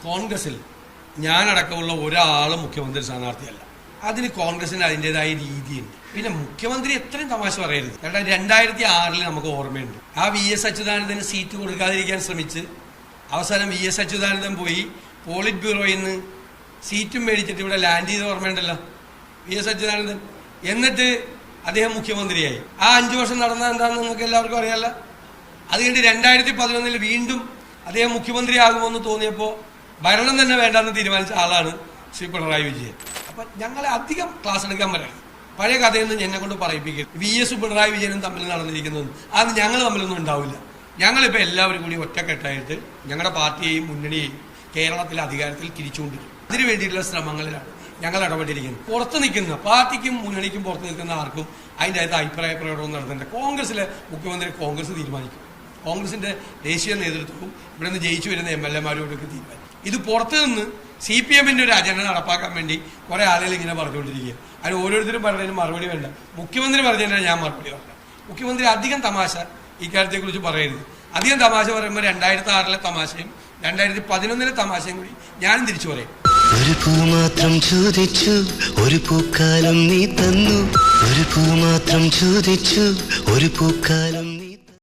കോൺഗ്രസിൽ ഞാനടക്കമുള്ള ഒരാളും മുഖ്യമന്ത്രി സ്ഥാനാർത്ഥിയല്ല. അതിന് കോൺഗ്രസിന് അതിൻ്റെതായ രീതിയുണ്ട്. പിന്നെ മുഖ്യമന്ത്രി എത്രയും തമാശ പറയരുത്. കാരണം 2006 നമുക്ക് ഓർമ്മയുണ്ട്. ആ VS അച്യുതാനന്ദന് സീറ്റ് കൊടുക്കാതിരിക്കാൻ ശ്രമിച്ച് അവസാനം VS അച്യുതാനന്ദൻ പോയി പോളിറ്റ് ബ്യൂറോയിൽ നിന്ന് സീറ്റും മേടിച്ചിട്ട് ഇവിടെ ലാൻഡ് ചെയ്ത് ഓർമ്മയുണ്ടല്ലോ VS അച്യുതാനന്ദൻ. എന്നിട്ട് അദ്ദേഹം മുഖ്യമന്ത്രിയായി. ആ 5 വർഷം നടന്ന എന്താണെന്ന് നിങ്ങൾക്ക് എല്ലാവർക്കും അറിയാമല്ലോ. അത് കഴിഞ്ഞ് 2011 വീണ്ടും അദ്ദേഹം മുഖ്യമന്ത്രിയാകുമെന്ന് തോന്നിയപ്പോൾ ഭരണം തന്നെ വേണ്ടെന്ന് തീരുമാനിച്ച ആളാണ് ശ്രീ പിണറായി വിജയൻ. അപ്പം ഞങ്ങളെ അധികം ക്ലാസ് എടുക്കാൻ പറ്റില്ല. പഴയ കഥയൊന്നും എന്നെ കൊണ്ട് പറയിപ്പിക്കരുത്. VS പിണറായി വിജയനും തമ്മിൽ നടന്നിരിക്കുന്നതൊന്നും അത് ഞങ്ങൾ തമ്മിലൊന്നും ഉണ്ടാവില്ല. ഞങ്ങളിപ്പോൾ എല്ലാവരും കൂടി ഒറ്റക്കെട്ടായിട്ട് ഞങ്ങളുടെ പാർട്ടിയെയും മുന്നണിയെയും കേരളത്തിലെ അധികാരത്തിൽ തിരിച്ചുകൊണ്ടിരിക്കും. അതിനു വേണ്ടിയിട്ടുള്ള ശ്രമങ്ങളിലാണ് ഞങ്ങൾ ഇടപെട്ടിരിക്കുന്നത്. പുറത്ത് നിൽക്കുന്ന പാർട്ടിക്കും മുന്നണിക്കും പുറത്ത് നിൽക്കുന്ന ആർക്കും അതിൻ്റെ അകത്ത് അഭിപ്രായ പ്രകടനം നടത്തേണ്ട. കോൺഗ്രസിലെ മുഖ്യമന്ത്രി കോൺഗ്രസ് തീരുമാനിക്കും. കോൺഗ്രസിന്റെ ദേശീയ നേതൃത്വവും ഇവിടെ നിന്ന് ജയിച്ചു വരുന്ന MLA-മാരോടൊക്കെ തീരുമാനിക്കും. ഇത് പുറത്തു നിന്ന് CPM-ന്റെ ഒരു അജണ്ട നടപ്പാക്കാൻ വേണ്ടി കുറെ ആളുകൾ ഇങ്ങനെ പറഞ്ഞുകൊണ്ടിരിക്കുക. അതിന് ഓരോരുത്തരും പറഞ്ഞതിന് മറുപടി വേണ്ട. മുഖ്യമന്ത്രി പറഞ്ഞതിനാണ് ഞാൻ മറുപടി പറഞ്ഞത്. മുഖ്യമന്ത്രി അധികം തമാശ ഇക്കാര്യത്തെക്കുറിച്ച് പറയരുത്. അധികം തമാശ പറയുമ്പോൾ 2006 തമാശയും 2011 തമാശയും കൂടി ഞാനും തിരിച്ചു പറയും. ഒരു പൂ മാത്രം ചോദിച്ചു, ഒരു പൂക്കാലം നീ തന്നു. ഒരു പൂ മാത്രം ചോദിച്ചു, ഒരു പൂക്കാലം